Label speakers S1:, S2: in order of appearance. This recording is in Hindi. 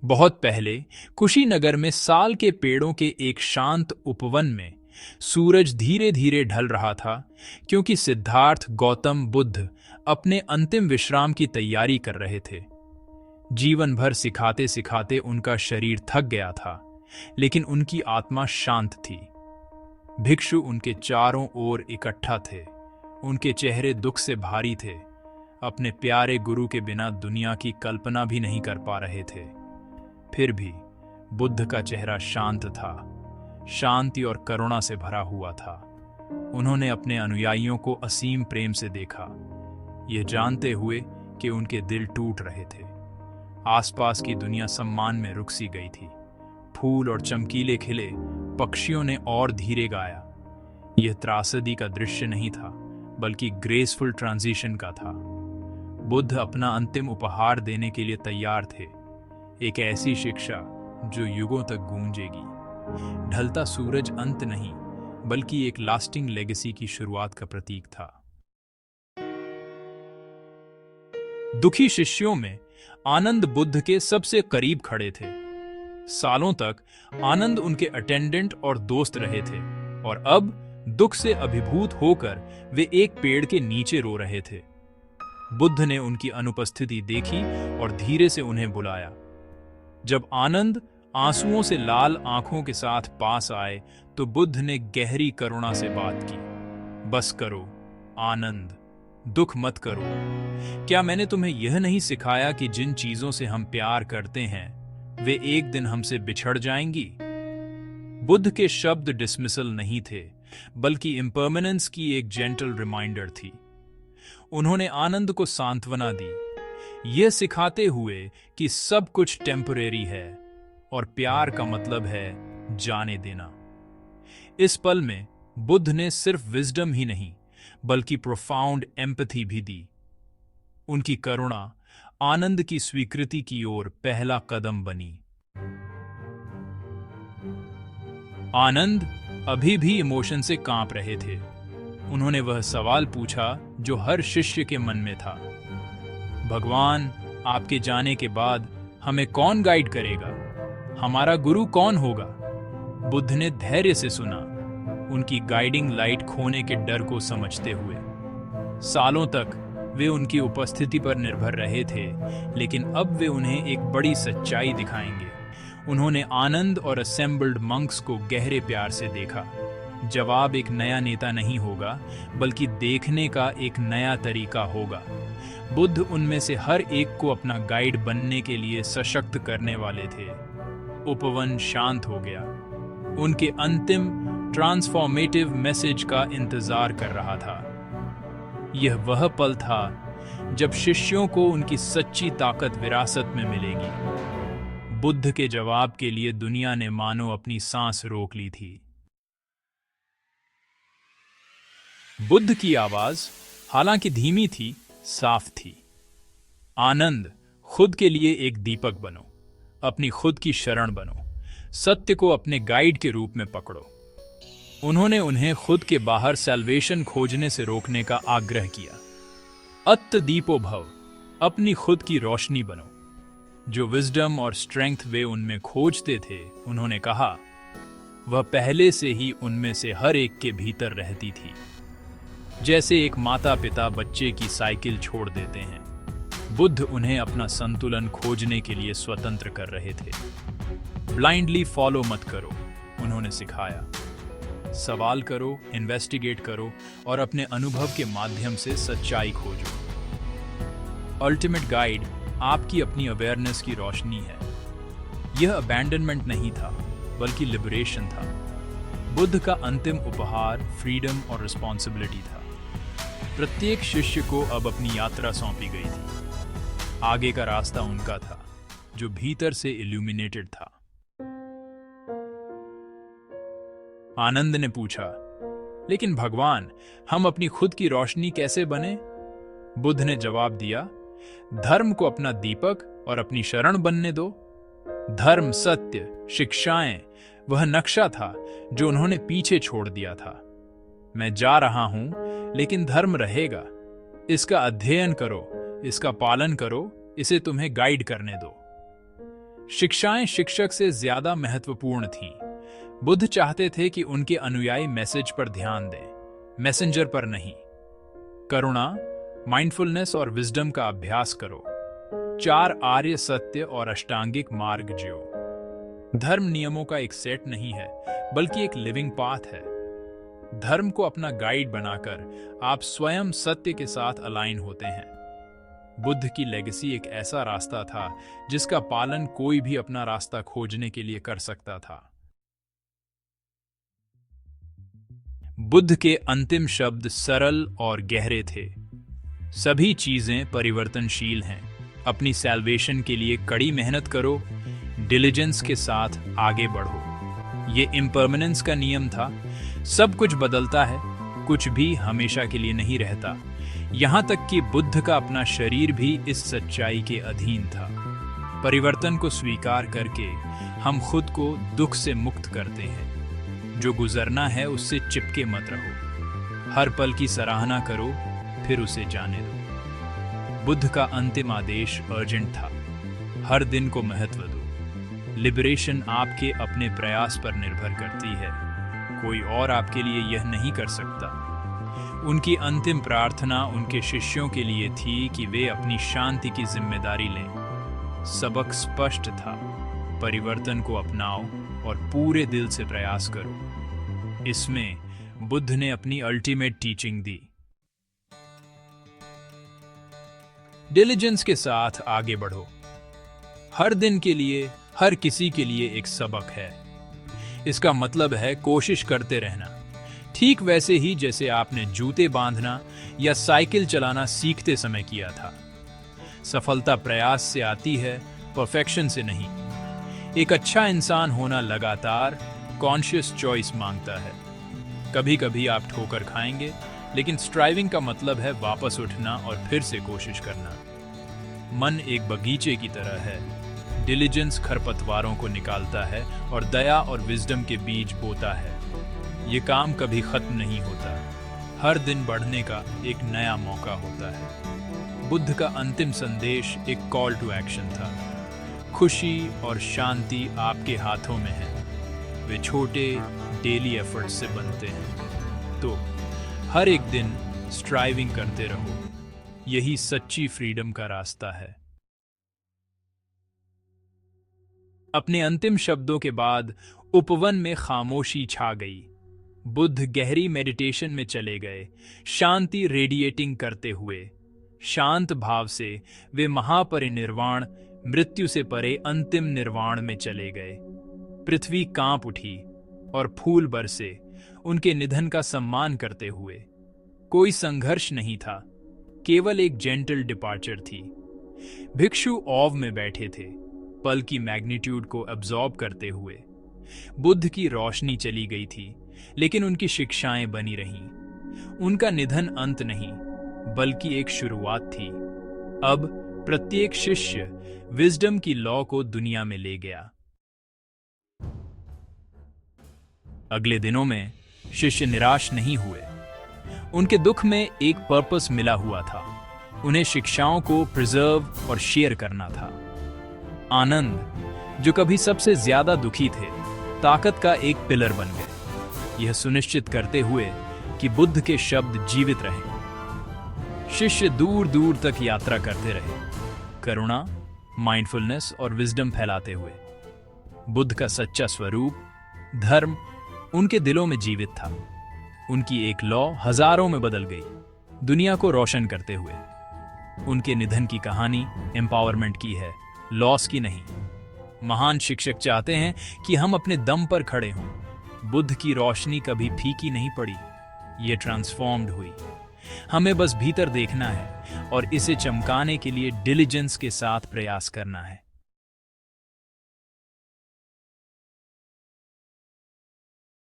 S1: बहुत पहले कुशीनगर में साल के पेड़ों के एक शांत उपवन में सूरज धीरे धीरे ढल रहा था, क्योंकि सिद्धार्थ गौतम बुद्ध अपने अंतिम विश्राम की तैयारी कर रहे थे। जीवन भर सिखाते सिखाते उनका शरीर थक गया था, लेकिन उनकी आत्मा शांत थी। भिक्षु उनके चारों ओर इकट्ठा थे। उनके चेहरे दुख से भारी थे। अपने प्यारे गुरु के बिना दुनिया की कल्पना भी नहीं कर पा रहे थे। फिर भी बुद्ध का चेहरा शांत था, शांति और करुणा से भरा हुआ था। उन्होंने अपने अनुयायियों को असीम प्रेम से देखा, यह जानते हुए कि उनके दिल टूट रहे थे। आसपास की दुनिया सम्मान में रुक सी गई थी। फूल और चमकीले खिले, पक्षियों ने और धीरे गाया। यह त्रासदी का दृश्य नहीं था, बल्कि ग्रेसफुल ट्रांजिशन का था। बुद्ध अपना अंतिम उपहार देने के लिए तैयार थे, एक ऐसी शिक्षा जो युगों तक गूंजेगी। ढलता सूरज अंत नहीं, बल्कि एक लास्टिंग लेगेसी की शुरुआत का प्रतीक था। दुखी शिष्यों में आनंद बुद्ध के सबसे करीब खड़े थे। सालों तक आनंद उनके अटेंडेंट और दोस्त रहे थे, और अब दुख से अभिभूत होकर वे एक पेड़ के नीचे रो रहे थे। बुद्ध ने उनकी अनुपस्थिति देखी और धीरे से उन्हें बुलाया। जब आनंद आंसुओं से लाल आंखों के साथ पास आए, तो बुद्ध ने गहरी करुणा से बात की। बस करो आनंद, दुख मत करो। क्या मैंने तुम्हें यह नहीं सिखाया कि जिन चीजों से हम प्यार करते हैं वे एक दिन हमसे बिछड़ जाएंगी? बुद्ध के शब्द डिसमिसल नहीं थे, बल्कि इम्पर्मानेंस की एक जेंटल रिमाइंडर थी। उन्होंने आनंद को सांत्वना दी, यह सिखाते हुए कि सब कुछ टेम्परेरी है और प्यार का मतलब है जाने देना। इस पल में बुद्ध ने सिर्फ विजडम ही नहीं, बल्कि प्रोफाउंड एम्पैथी भी दी। उनकी करुणा आनंद की स्वीकृति की ओर पहला कदम बनी। आनंद अभी भी इमोशन से कांप रहे थे। उन्होंने वह सवाल पूछा जो हर शिष्य के मन में था, भगवान, आपके जाने के बाद हमें कौन गाइड करेगा? हमारा गुरु कौन होगा? बुद्ध ने धैर्य से सुना, उनकी गाइडिंग लाइट खोने के डर को समझते हुए। सालों तक वे उनकी उपस्थिति पर निर्भर रहे थे, लेकिन अब वे उन्हें एक बड़ी सच्चाई दिखाएंगे। उन्होंने आनंद और असेंबल्ड मंक्स को गहरे प्यार से देखा। जवाब एक नया नेता नहीं होगा, बल्कि देखने का एक नया तरीका होगा। बुद्ध उनमें से हर एक को अपना गाइड बनने के लिए सशक्त करने वाले थे। उपवन शांत हो गया। उनके अंतिम ट्रांसफॉर्मेटिव मैसेज का इंतजार कर रहा था। यह वह पल था जब शिष्यों को उनकी सच्ची ताकत विरासत में मिलेगी। बुद्ध के जवाब के लिए दुनिया ने मानो अपनी सांस रोक ली थी। बुद्ध की आवाज हालांकि धीमी थी, साफ थी। आनंद, खुद के लिए एक दीपक बनो, अपनी खुद की शरण बनो, सत्य को अपने गाइड के रूप में पकड़ो। उन्होंने उन्हें खुद के बाहर सैल्वेशन खोजने से रोकने का आग्रह किया। अत्त दीपो भव, अपनी खुद की रोशनी बनो। जो विजडम और स्ट्रेंथ वे उनमें खोजते थे, उन्होंने कहा, वह पहले से ही उनमें से हर एक के भीतर रहती थी। जैसे एक माता पिता बच्चे की साइकिल छोड़ देते हैं, बुद्ध उन्हें अपना संतुलन खोजने के लिए स्वतंत्र कर रहे थे। ब्लाइंडली फॉलो मत करो, उन्होंने सिखाया। सवाल करो, इन्वेस्टिगेट करो और अपने अनुभव के माध्यम से सच्चाई खोजो। अल्टीमेट गाइड आपकी अपनी अवेयरनेस की रोशनी है। यह अबैंडनमेंट नहीं था, बल्कि लिबरेशन था। बुद्ध का अंतिम उपहार फ्रीडम और रिस्पॉन्सिबिलिटी था। प्रत्येक शिष्य को अब अपनी यात्रा सौंपी गई थी। आगे का रास्ता उनका था, जो भीतर से इल्यूमिनेटेड था। आनंद ने पूछा, लेकिन भगवान, हम अपनी खुद की रोशनी कैसे बने? बुद्ध ने जवाब दिया, धर्म को अपना दीपक और अपनी शरण बनने दो। धर्म, सत्य, शिक्षाएं, वह नक्शा था जो उन्होंने पीछे छोड़ दिया था। मैं जा रहा हूं, लेकिन धर्म रहेगा। इसका अध्ययन करो, इसका पालन करो, इसे तुम्हें गाइड करने दो। शिक्षाएं शिक्षक से ज्यादा महत्वपूर्ण थीं। बुद्ध चाहते थे कि उनके अनुयायी मैसेज पर ध्यान दें, मैसेंजर पर नहीं। करुणा, माइंडफुलनेस और विजडम का अभ्यास करो। 4 आर्य सत्य और अष्टांगिक मार्ग जियो। धर्म नियमों का एक सेट नहीं है, बल्कि एक लिविंग पाथ है। धर्म को अपना गाइड बनाकर आप स्वयं सत्य के साथ अलाइन होते हैं। बुद्ध की लेगेसी एक ऐसा रास्ता था जिसका पालन कोई भी अपना रास्ता खोजने के लिए कर सकता था। बुद्ध के अंतिम शब्द सरल और गहरे थे। सभी चीजें परिवर्तनशील हैं। अपनी सैल्वेशन के लिए कड़ी मेहनत करो, डिलिजेंस के साथ आगे बढ़ो। ये इम्परमानेंस का नियम था। सब कुछ बदलता है, कुछ भी हमेशा के लिए नहीं रहता। यहां तक कि बुद्ध का अपना शरीर भी इस सच्चाई के अधीन था। परिवर्तन को स्वीकार करके हम खुद को दुख से मुक्त करते हैं। जो गुजरना है उससे चिपके मत रहो। हर पल की सराहना करो, फिर उसे जाने दो। बुद्ध का अंतिम आदेश अर्जेंट था। हर दिन को महत्व दो। लिबरेशन आपके अपने प्रयास पर निर्भर करती है। कोई और आपके लिए यह नहीं कर सकता। उनकी अंतिम प्रार्थना उनके शिष्यों के लिए थी कि वे अपनी शांति की जिम्मेदारी लें। सबक स्पष्ट था, परिवर्तन को अपनाओ और पूरे दिल से प्रयास करो। इसमें बुद्ध ने अपनी अल्टीमेट टीचिंग दी। डिलिजेंस के साथ आगे बढ़ो। हर दिन के लिए, हर किसी के लिए एक सबक है। इसका मतलब है कोशिश करते रहना, ठीक वैसे ही जैसे आपने जूते बांधना या साइकिल चलाना सीखते समय किया था। सफलता प्रयास से आती है, परफेक्शन से नहीं। एक अच्छा इंसान होना लगातार कॉन्शियस चॉइस मांगता है। कभी कभी आप ठोकर खाएंगे, लेकिन स्ट्राइविंग का मतलब है वापस उठना और फिर से कोशिश करना। मन एक बगीचे की तरह है। डिलिजेंस खरपतवारों को निकालता है और दया और विजडम के बीज बोता है। ये काम कभी खत्म नहीं होता। हर दिन बढ़ने का एक नया मौका होता है। बुद्ध का अंतिम संदेश एक कॉल टू एक्शन था। खुशी और शांति आपके हाथों में है। वे छोटे डेली एफर्ट से बनते हैं। तो हर एक दिन स्ट्राइविंग करते रहो। यही सच्ची फ्रीडम का रास्ता है। अपने अंतिम शब्दों के बाद उपवन में खामोशी छा गई। बुद्ध गहरी मेडिटेशन में चले गए, शांति रेडिएटिंग करते हुए। शांत भाव से वे महापरिनिर्वाण, मृत्यु से परे अंतिम निर्वाण में चले गए। पृथ्वी कांप उठी और फूल बरसे उनके निधन का सम्मान करते हुए। कोई संघर्ष नहीं था, केवल एक जेंटल डिपार्चर थी। भिक्षु औव में बैठे थे, पल की मैग्नीट्यूड को अब्जॉर्ब करते हुए। बुद्ध की रोशनी चली गई थी, लेकिन उनकी शिक्षाएं बनी रहीं। उनका निधन अंत नहीं, बल्कि एक शुरुआत थी। अब प्रत्येक शिष्य विजडम की लॉ को दुनिया में ले गया। अगले दिनों में शिष्य निराश नहीं हुए। उनके दुख में एक पर्पस मिला हुआ था। उन्हें शिक्षाओं को प्रिजर्व और शेयर करना था। आनंद, जो कभी सबसे ज्यादा दुखी थे, ताकत का एक पिलर बन गए, यह सुनिश्चित करते हुए कि बुद्ध के शब्द जीवित रहे। शिष्य दूर दूर तक यात्रा करते रहे, करुणा, माइंडफुलनेस और विजडम फैलाते हुए। बुद्ध का सच्चा स्वरूप, धर्म, उनके दिलों में जीवित था। उनकी एक लॉ हजारों में बदल गई, दुनिया को रोशन करते हुए। उनके निधन की कहानी एम्पावरमेंट की है, लॉस की नहीं। महान शिक्षक चाहते हैं कि हम अपने दम पर खड़े हों। बुद्ध की रोशनी कभी फीकी नहीं पड़ी, ये ट्रांसफॉर्म्ड हुई। हमें बस भीतर देखना है और इसे चमकाने के लिए डिलिजेंस के साथ प्रयास करना है।